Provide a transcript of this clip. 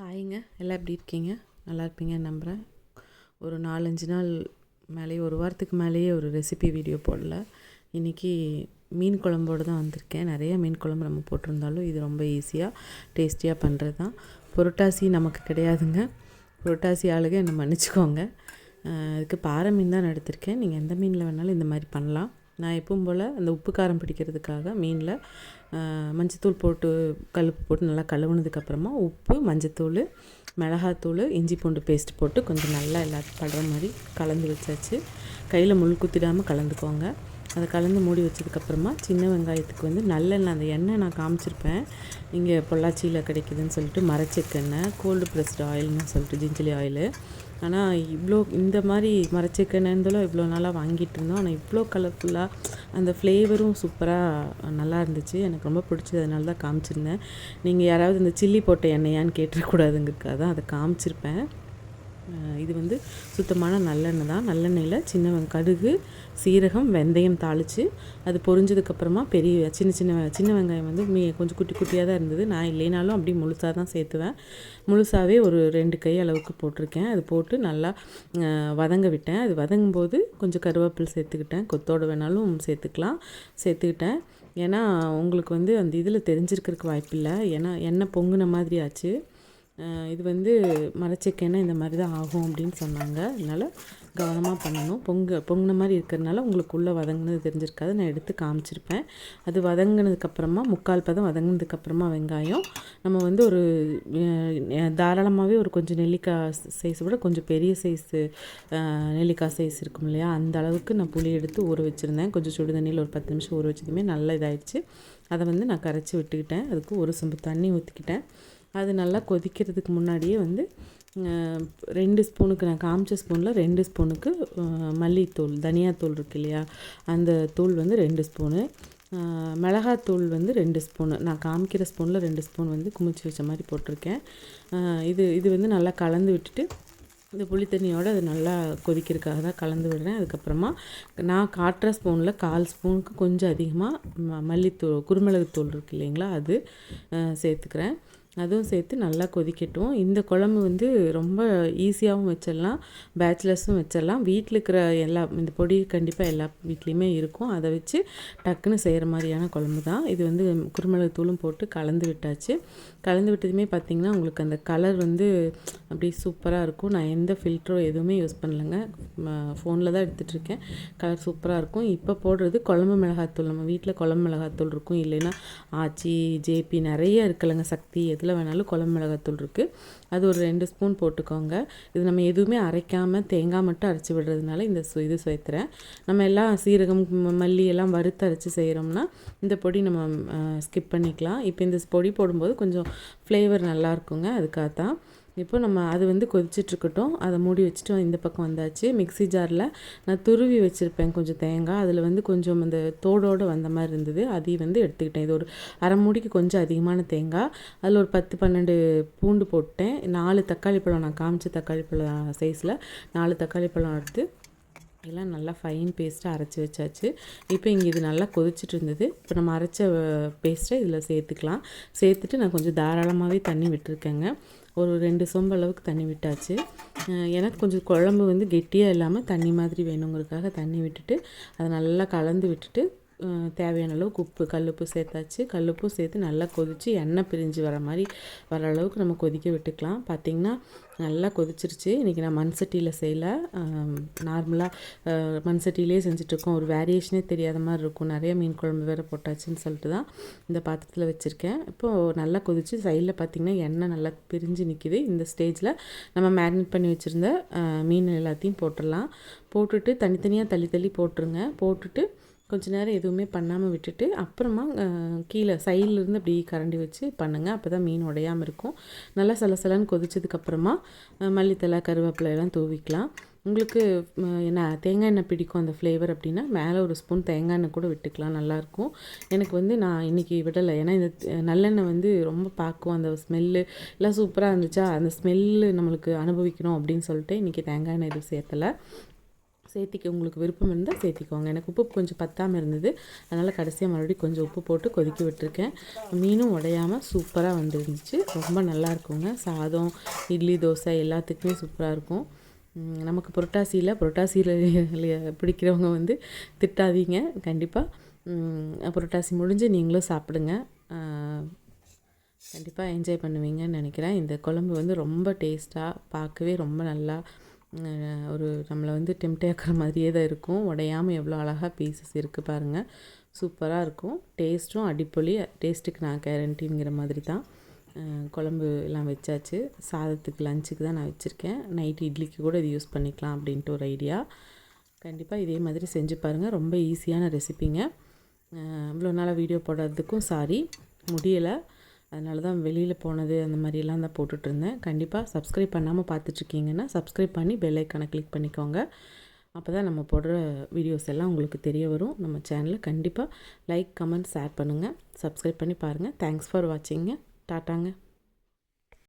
ஹாய்ங்க, எல்லாம் எப்படி இருக்கீங்க? நல்லா இருப்பீங்கன்னு நம்புகிறேன். ஒரு 4-5 நாள் மேலேயே, ஒரு வாரத்துக்கு மேலேயே ஒரு ரெசிபி வீடியோ போடல. இன்றைக்கி மீன் குழம்போடு தான் வந்திருக்கேன். நிறைய மீன் குழம்பு நம்ம போட்டிருந்தாலும் இது ரொம்ப ஈஸியாக டேஸ்டியாக பண்ணுறது தான். புரட்டாசி நமக்கு கிடையாதுங்க. புரட்டாசி ஆளுக என்னை மன்னிச்சிக்கோங்க. அதுக்கு பாறை மீன் தான் எடுத்திருக்கேன். நீங்கள் எந்த மீனில் வேணாலும் இந்த மாதிரி பண்ணலாம். நான் எப்பவும் போல் அந்த உப்பு காரம் பிடிக்கிறதுக்காக மீனில் மஞ்சத்தூள் போட்டு கல்லுப்பு போட்டு நல்லா கழுவுனதுக்கப்புறமா உப்பு, மஞ்சத்தூள், மிளகாத்தூள், இஞ்சி பூண்டு பேஸ்ட் போட்டு கொஞ்சம் நல்லா எல்லாத்தையும் படுற மாதிரி கலந்து வச்சாச்சு. கையில் முள் குத்திடாமல் கலந்துக்கோங்க. அதை கலந்து மூடி வச்சதுக்கப்புறமா சின்ன வெங்காயத்துக்கு வந்து நல்லெண்ணெய், அந்த எண்ணெய் நான் காமிச்சிருப்பேன். இங்கே பொள்ளாச்சியில் கிடைக்குதுன்னு சொல்லிட்டு மரச்செக்கெண்ணெய், கோல்டு ப்ரெஸ்டு ஆயில்னு சொல்லிட்டு ஜிஞ்சலி ஆயிலு. ஆனால் இந்த மாதிரி மரச்செக்கெண்ணெய்ந்தெல்லாம் இவ்வளோ நாளாக வாங்கிட்டு இருந்தோம். ஆனால் இவ்வளோ கலர்ஃபுல்லாக அந்த ஃப்ளேவரும் சூப்பராக நல்லா இருந்துச்சு. எனக்கு ரொம்ப பிடிச்சது, அதனால தான் காமிச்சிருந்தேன். நீங்கள் யாராவது இந்த சில்லி போட்ட எண்ணெயான்னு கேட்டுறக்கூடாதுங்கிறதுக்காக தான் அதை காமிச்சிருப்பேன். இது வந்து சுத்தமான நல்லெண்ணெய் தான். நல்லெண்ணெயில் கடுகு, சீரகம், வெந்தயம் தாளித்து அது பொரிஞ்சதுக்கப்புறமா சின்ன வெங்காயம் வந்து கொஞ்சம் குட்டி குட்டியாக தான் இருந்தது. நான் இல்லைனாலும் அப்படி முழுசாக தான் சேர்த்துவேன். முழுசாகவே ஒரு 2 கை அளவுக்கு போட்டிருக்கேன். அது போட்டு நல்லா வதங்க விட்டேன். அது வதங்கும்போது கொஞ்சம் கருவேப்பிலை சேர்த்துக்கிட்டேன். கொத்தோடு வேணாலும் சேர்த்துக்கிட்டேன். ஏன்னா உங்களுக்கு வந்து அந்த இதில் தெரிஞ்சிருக்கிறதுக்கு வாய்ப்பில்லை. ஏன்னா எண்ணெய் பொங்குன மாதிரி ஆச்சு. இது வந்து மரச்செக்கெண்ணெய் இந்த மாதிரி தான் ஆகும் அப்படின்னு சொன்னாங்க. அதனால் கவனமாக பண்ணணும். பொங்கின மாதிரி இருக்கிறதுனால உங்களுக்கு உள்ளே வதங்கினது தெரிஞ்சிருக்காது. நான் எடுத்து காமிச்சிருப்பேன். அது வதங்கினதுக்கப்புறமா 3/4 பதம் வதங்கினதுக்கப்புறமா வெங்காயம் நம்ம வந்து ஒரு தாராளமாகவே ஒரு கொஞ்சம் நெல்லிக்காய் சைஸை விட கொஞ்சம் பெரிய சைஸு நெல்லிக்காய் சைஸ் இருக்கும் இல்லையா, அந்த அளவுக்கு நான் புளி எடுத்து ஊற வச்சுருந்தேன். கொஞ்சம் சுடு தண்ணியில் ஒரு 10 நிமிஷம் ஊற வச்சதுமே நல்லா இதாகிடுச்சு. அதை வந்து நான் கரைச்சி விட்டுக்கிட்டேன். அதுக்கு ஒரு சொம்பு தண்ணி ஊற்றிக்கிட்டேன். அது நல்லா கொதிக்கிறதுக்கு முன்னாடியே வந்து 2 ஸ்பூனுக்கு, நான் காமிச்ச ஸ்பூனில் 2 ஸ்பூனுக்கு மல்லித்தூள், தனியாத்தூள் இருக்கு இல்லையா, அந்த தூள் வந்து 2 ஸ்பூனு, மிளகாத்தூள் வந்து 2 ஸ்பூனு, நான் காமிக்கிற ஸ்பூனில் 2 ஸ்பூன் வந்து குமிச்சு வச்ச மாதிரி போட்டிருக்கேன். இது வந்து நல்லா கலந்து விட்டுட்டு இந்த புளி தண்ணியோடு அது நல்லா கொதிக்கிறதுக்காக தான் கலந்து விடுறேன். அதுக்கப்புறமா நான் காட்டுற ஸ்பூனில் 1/4 ஸ்பூனுக்கு கொஞ்சம் அதிகமாக மல்லித்தூள், குருமிளகுத்தூள் இருக்குது இல்லைங்களா, அது சேர்த்துக்கிறேன். அதுவும் சேர்த்து நல்லா கொதிக்கட்டும். இந்த குழம்பு வந்து ரொம்ப ஈஸியாகவும் வச்சிடலாம், பேச்சுலர்ஸும் வச்சிடலாம். வீட்டில் இருக்கிற இந்த பொடி கண்டிப்பாக எல்லா வீட்லேயுமே இருக்கும். அதை வச்சு டக்குன்னு செய்கிற மாதிரியான குழம்பு தான் இது. வந்து குருமிளகு தூளும் போட்டு கலந்து விட்டாச்சு. கலந்து விட்டதுமே பார்த்திங்கன்னா உங்களுக்கு அந்த கலர் வந்து அப்படி சூப்பராக இருக்கும். நான் எந்த ஃபில்டரோ எதுவுமே யூஸ் பண்ணலைங்க, ஃபோனில் தான் எடுத்துகிட்ருக்கேன். கலர் சூப்பராக இருக்கும். இப்போ போடுறது குழம்பு மிளகாத்தூள். நம்ம வீட்டில் குழம்பு மிளகாத்தூள் இருக்கும், இல்லைன்னா ஆச்சி, ஜேபி நிறைய இருக்குல்லங்க, சக்தி, எதில் வேணாலும் குழம்பு மிளகாத்தூள் இருக்குது. அது ஒரு 2 ஸ்பூன் போட்டுக்கோங்க. இது நம்ம எதுவுமே அரைக்காமல் தேங்காய் மட்டும் அரைச்சி விடுறதுனால இது சேர்த்துறேன். நம்ம எல்லாம் சீரகம், மல்லி எல்லாம் வறுத்து அரைச்சி செய்கிறோம்னா இந்த பொடி நம்ம ஸ்கிப் பண்ணிக்கலாம். இப்போ இந்த பொடி போடும்போது கொஞ்சம் ஃப்ளேவர் நல்லாயிருக்குங்க, அதுக்காக தான். இப்போ நம்ம அது வந்து கொதிச்சிட்ருக்கட்டும். அதை மூடி வச்சுட்டு இந்த பக்கம் வந்தாச்சு. மிக்ஸி ஜாரில் நான் துருவி வச்சுருப்பேன் கொஞ்சம் தேங்காய். அதில் வந்து கொஞ்சம் அந்த தோடோடு வந்த மாதிரி இருந்தது, அதையும் வந்து எடுத்துக்கிட்டேன். இது ஒரு அரை மூடிக்கு கொஞ்சம் அதிகமான தேங்காய். அதில் ஒரு 10-12 பூண்டு போட்டேன். 4 தக்காளி பழம், நான் காமிச்ச தக்காளி பழம் சைஸில் 4 தக்காளி பழம் எடுத்து எல்லாம் நல்லா ஃபைன் பேஸ்ட்டாக அரைச்சி வச்சாச்சு. இப்போ இங்கே இது நல்லா கொதிச்சுட்டு இருந்தது. இப்போ நம்ம அரைச்ச பேஸ்ட்டை இதில் சேர்த்துட்டு நான் கொஞ்சம் தாராளமாகவே தண்ணி விட்டுருக்கேங்க. ஒரு 2 சொம்பு அளவுக்கு தண்ணி விட்டாச்சு. எனக்கு கொஞ்சம் குழம்பு வந்து கெட்டியாக இல்லாமல் தண்ணி மாதிரி வேணுங்கிறதுக்காக தண்ணி விட்டுட்டு அதை நல்லா கலந்து விட்டுட்டு தேவையான அளவுக்கு உப்பு, கல்லுப்பு சேர்த்தாச்சு. கல்லுப்பும் சேர்த்து நல்லா கொதித்து எண்ணெய் பிரிஞ்சு வர அளவுக்கு நம்ம கொதிக்க விட்டுக்கலாம். பார்த்திங்கன்னா நல்லா கொதிச்சிருச்சு. இன்றைக்கி நான் மண் சட்டியில் செய்யலை, நார்மலாக மண் சட்டியிலே செஞ்சிட்ருக்கோம். ஒரு வேரியேஷனே தெரியாத மாதிரி இருக்கும். நிறைய மீன் குழம்பு வேறு போட்டாச்சுன்னு சொல்லிட்டு தான் இந்த பாத்திரத்தில் வச்சுருக்கேன். இப்போது நல்லா கொதிச்சு சைடில் பார்த்திங்கன்னா எண்ணெய் நல்லா பிரிஞ்சு நிற்கிது. இந்த ஸ்டேஜில் நம்ம மேரினேட் பண்ணி வச்சுருந்த மீன் எல்லாத்தையும் போட்டுடலாம். போட்டுட்டு தனித்தனியாக தள்ளி போட்டுருங்க. போட்டுட்டு கொஞ்ச நேரம் எதுவுமே பண்ணாமல் விட்டுட்டு அப்புறமா கீழே சைட்லேருந்து அப்படி கரண்டி வச்சு பண்ணுங்கள். அப்போ தான் மீன் உடையாமல் இருக்கும். நல்லா சலசலன்னு கொதிச்சதுக்கப்புறமா மல்லித்தலை, கருவேப்பிலை எல்லாம் தூவிக்கலாம். உங்களுக்கு தேங்காய் எண்ணெய் பிடிக்கும் அந்த ஃப்ளேவர் அப்படின்னா மேலே ஒரு ஸ்பூன் தேங்காய் எண்ணெய் கூட விட்டுக்கலாம், நல்லாயிருக்கும். எனக்கு வந்து நான் இன்றைக்கி விடலை, ஏன்னா இந்த நல்லெண்ணெய் வந்து ரொம்ப பார்க்கும், அந்த ஸ்மெல்லு எல்லாம் சூப்பராக இருந்துச்சா, அந்த ஸ்மெல்லு நம்மளுக்கு அனுபவிக்கணும் அப்படின்னு சொல்லிட்டு இன்றைக்கி தேங்காய் எண்ணெய் எதுவும் சேர்த்தலை. சேர்த்திக்க உங்களுக்கு விருப்பம் இருந்தால் சேர்த்திக்கோங்க. எனக்கு உப்பு கொஞ்சம் பத்தாமல் இருந்தது, அதனால் கடைசியாக மறுபடியும் கொஞ்சம் உப்பு போட்டு கொதிக்க விட்டுருக்கேன். மீனும் உடையாமல் சூப்பராக வந்துருந்துச்சு. ரொம்ப நல்லா இருக்குங்க. சாதம், இட்லி, தோசை எல்லாத்துக்குமே சூப்பராக இருக்கும். நமக்கு புரட்டாசியில் பிடிக்கிறவங்க வந்து திட்டாதீங்க. கண்டிப்பாக புரட்டாசி முடிஞ்சு நீங்களும் சாப்பிடுங்க. கண்டிப்பாக என்ஜாய் பண்ணுவீங்கன்னு நினைக்கிறேன். இந்த குழம்பு வந்து ரொம்ப டேஸ்ட்டாக, பார்க்கவே ரொம்ப நல்லா ஒரு நம்மளை வந்து டெம்ப்ட் ஆக்குற மாதிரியே தான் இருக்கும். உடையாமல் எவ்வளோ அழகாக பீசஸ் இருக்குது பாருங்கள். சூப்பராக இருக்கும். டேஸ்ட்டும் அடிப்பொலி. டேஸ்ட்டுக்கு நான் கேரண்டிங்கிற மாதிரி தான். குழம்பு எல்லாம் வச்சாச்சு. சாதத்துக்கு லஞ்சுக்கு தான் நான் வச்சுருக்கேன். நைட்டு இட்லிக்கு கூட இது யூஸ் பண்ணிக்கலாம் அப்படின்ட்டு ஒரு ஐடியா. கண்டிப்பாக இதே மாதிரி செஞ்சு பாருங்கள். ரொம்ப ஈஸியான ரெசிபிங்க. இவ்வளோ நாளாக வீடியோ போடுறதுக்கும் சாரி, முடியலை. அதனால தான் வெளியில் போனது அந்த மாதிரிலாம் தான் போட்டுட்ருந்தேன். கண்டிப்பாக சப்ஸ்கிரைப் பண்ணாமல் பார்த்துட்ருக்கீங்கன்னா சப்ஸ்கிரைப் பண்ணி பெல் ஐக்கானை கிளிக் பண்ணிக்கோங்க. அப்போ தான் நம்ம போடுற வீடியோஸ் எல்லாம் உங்களுக்கு தெரிய வரும். நம்ம சேனலை கண்டிப்பாக லைக், கமெண்ட், ஷேர் பண்ணுங்கள். சப்ஸ்கிரைப் பண்ணி பாருங்கள். தேங்க்ஸ் ஃபார் வாட்சிங்க. டாட்டாங்க.